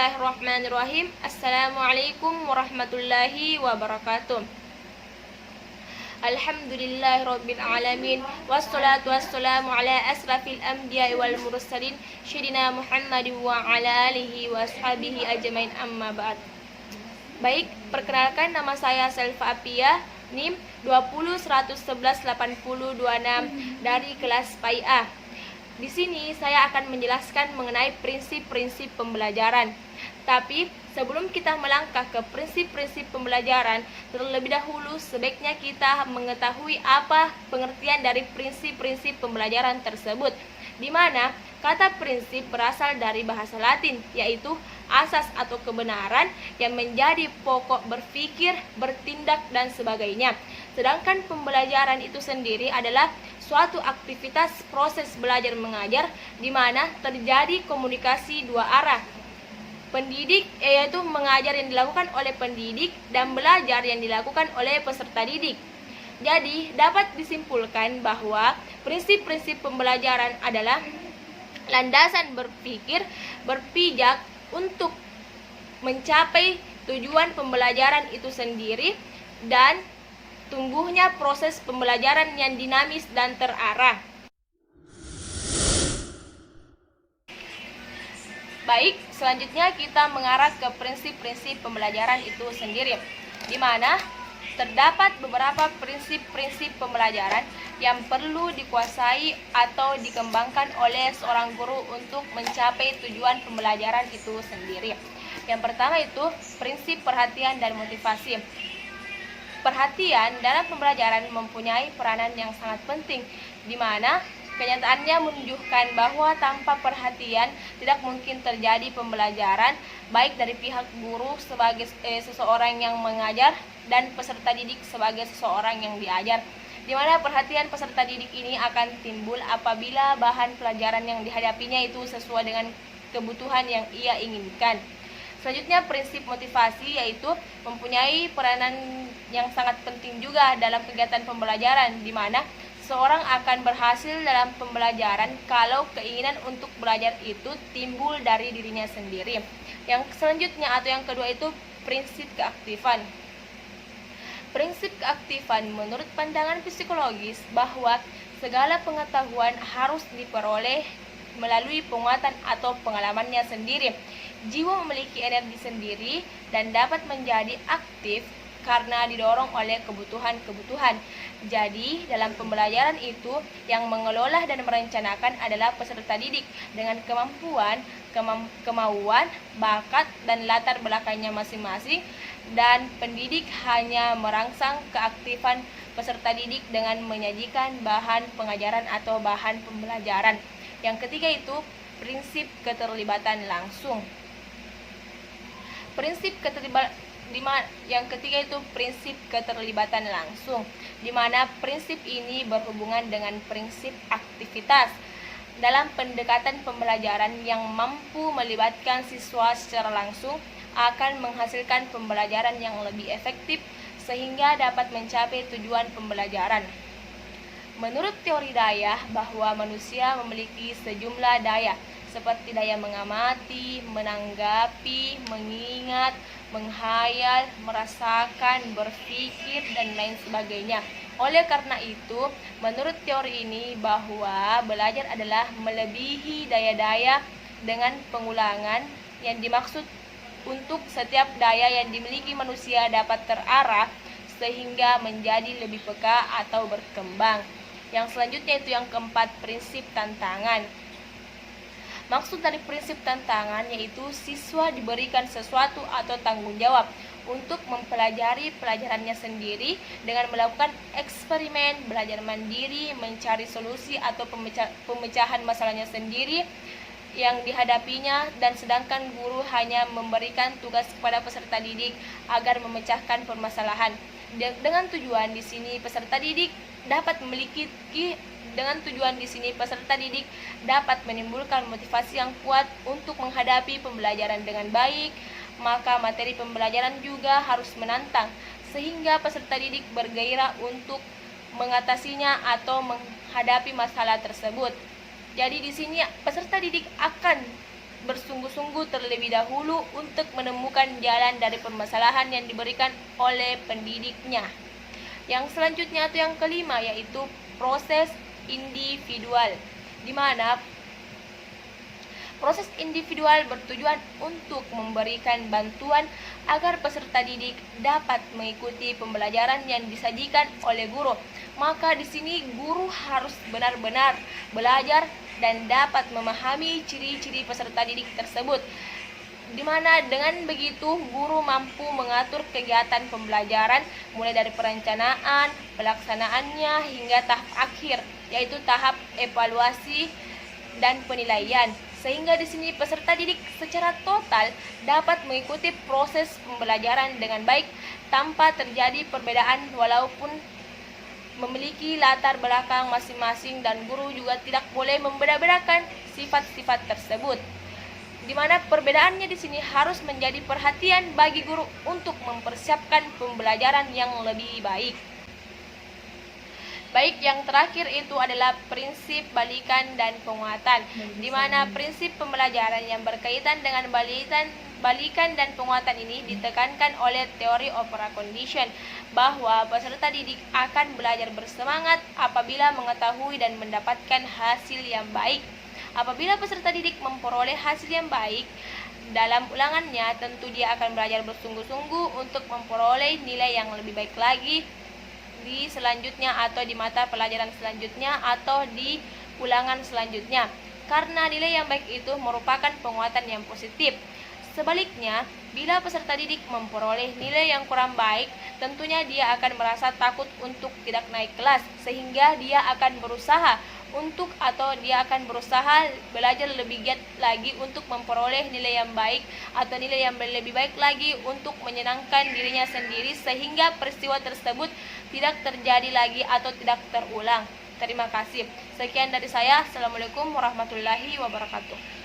Bismillahirrahmanirrahim. Assalamualaikum warahmatullahi wabarakatuh. Alhamdulillahirabbil alamin wassalatu wassalamu ala asrafil anbiya'i wal mursalin sayyidina Muhammadin wa ala alihi wa ashabihi ajmain, amma ba'd. Baik, perkenalkan, nama saya Selva Apia, NIM 2011118026 dari kelas PAIA. Di sini saya akan menjelaskan mengenai prinsip-prinsip pembelajaran. Tapi sebelum kita melangkah ke prinsip-prinsip pembelajaran, terlebih dahulu sebaiknya kita mengetahui apa pengertian dari prinsip-prinsip pembelajaran tersebut, di mana kata prinsip berasal dari bahasa Latin, yaitu asas atau kebenaran yang menjadi pokok berpikir, bertindak, dan sebagainya. Sedangkan pembelajaran itu sendiri adalah suatu aktivitas proses belajar mengajar di mana terjadi komunikasi dua arah. Pendidik, yaitu mengajar yang dilakukan oleh pendidik, dan belajar yang dilakukan oleh peserta didik. Jadi, dapat disimpulkan bahwa prinsip-prinsip pembelajaran adalah landasan berpikir, berpijak untuk mencapai tujuan pembelajaran itu sendiri, dan tumbuhnya proses pembelajaran yang dinamis dan terarah. Baik, selanjutnya kita mengarah ke prinsip-prinsip pembelajaran itu sendiri, di mana terdapat beberapa prinsip-prinsip pembelajaran yang perlu dikuasai atau dikembangkan oleh seorang guru untuk mencapai tujuan pembelajaran itu sendiri. Yang pertama itu prinsip perhatian dan motivasi. Perhatian dalam pembelajaran mempunyai peranan yang sangat penting, di mana kenyataannya menunjukkan bahwa tanpa perhatian tidak mungkin terjadi pembelajaran, baik dari pihak guru sebagai seseorang yang mengajar dan peserta didik sebagai seseorang yang diajar, di mana perhatian peserta didik ini akan timbul apabila bahan pelajaran yang dihadapinya itu sesuai dengan kebutuhan yang ia inginkan. Selanjutnya prinsip motivasi, yaitu mempunyai peranan yang sangat penting juga dalam kegiatan pembelajaran, di mana seorang akan berhasil dalam pembelajaran kalau keinginan untuk belajar itu timbul dari dirinya sendiri. Yang selanjutnya atau yang kedua itu prinsip keaktifan. Prinsip keaktifan menurut pandangan psikologis bahwa segala pengetahuan harus diperoleh melalui penguatan atau pengalamannya sendiri. Jiwa memiliki energi sendiri dan dapat menjadi aktif karena didorong oleh kebutuhan-kebutuhan. Jadi, dalam pembelajaran itu yang mengelola dan merencanakan adalah peserta didik dengan kemampuan, kemauan, bakat, dan latar belakangnya masing-masing, dan pendidik hanya merangsang keaktifan peserta didik dengan menyajikan bahan pengajaran atau bahan pembelajaran. Yang ketiga itu prinsip keterlibatan langsung. Yang ketiga itu prinsip keterlibatan langsung, di mana prinsip ini berhubungan dengan prinsip aktivitas. Dalam pendekatan pembelajaran yang mampu melibatkan siswa secara langsung akan menghasilkan pembelajaran yang lebih efektif sehingga dapat mencapai tujuan pembelajaran. Menurut teori daya, bahwa manusia memiliki sejumlah daya seperti daya mengamati, menanggapi, mengingat, menghayal, merasakan, berpikir, dan lain sebagainya. Oleh karena itu, menurut teori ini bahwa belajar adalah melebihi daya-daya dengan pengulangan yang dimaksud untuk setiap daya yang dimiliki manusia dapat terarah sehingga menjadi lebih peka atau berkembang. Yang selanjutnya itu yang keempat, prinsip tantangan. Maksud dari prinsip tantangan yaitu siswa diberikan sesuatu atau tanggung jawab untuk mempelajari pelajarannya sendiri dengan melakukan eksperimen, belajar mandiri, mencari solusi atau pemecahan masalahnya sendiri yang dihadapinya, dan sedangkan guru hanya memberikan tugas kepada peserta didik agar memecahkan permasalahan. Dengan tujuan di sini peserta didik dapat menimbulkan motivasi yang kuat untuk menghadapi pembelajaran dengan baik, maka materi pembelajaran juga harus menantang sehingga peserta didik bergairah untuk mengatasinya atau menghadapi masalah tersebut. Jadi di sini peserta didik akan bersungguh-sungguh terlebih dahulu untuk menemukan jalan dari permasalahan yang diberikan oleh pendidiknya. Yang selanjutnya atau yang kelima yaitu proses individual, di mana proses individual bertujuan untuk memberikan bantuan agar peserta didik dapat mengikuti pembelajaran yang disajikan oleh guru. Maka di sini guru harus benar-benar belajar dan dapat memahami ciri-ciri peserta didik tersebut. Di mana dengan begitu guru mampu mengatur kegiatan pembelajaran mulai dari perencanaan, pelaksanaannya hingga tahap akhir, yaitu tahap evaluasi dan penilaian. Sehingga di sini peserta didik secara total dapat mengikuti proses pembelajaran dengan baik tanpa terjadi perbedaan walaupun memiliki latar belakang masing-masing, dan guru juga tidak boleh membeda-bedakan sifat-sifat tersebut. Di mana perbedaannya di sini harus menjadi perhatian bagi guru untuk mempersiapkan pembelajaran yang lebih baik. Baik, yang terakhir itu adalah prinsip balikan dan penguatan, di mana prinsip pembelajaran yang berkaitan dengan balikan dan penguatan ini ditekankan oleh teori opera condition, bahwa peserta didik akan belajar bersemangat apabila mengetahui dan mendapatkan hasil yang baik. Apabila peserta didik memperoleh hasil yang baik dalam ulangannya, tentu dia akan belajar bersungguh-sungguh untuk memperoleh nilai yang lebih baik lagi di selanjutnya atau di mata pelajaran selanjutnya atau di ulangan selanjutnya, karena nilai yang baik itu merupakan penguatan yang positif. Sebaliknya, bila peserta didik memperoleh nilai yang kurang baik, tentunya dia akan merasa takut untuk tidak naik kelas, sehingga dia akan berusaha belajar lebih giat lagi untuk memperoleh nilai yang baik atau nilai yang lebih baik lagi untuk menyenangkan dirinya sendiri, sehingga peristiwa tersebut tidak terjadi lagi atau tidak terulang. Terima kasih. Sekian dari saya. Assalamualaikum warahmatullahi wabarakatuh.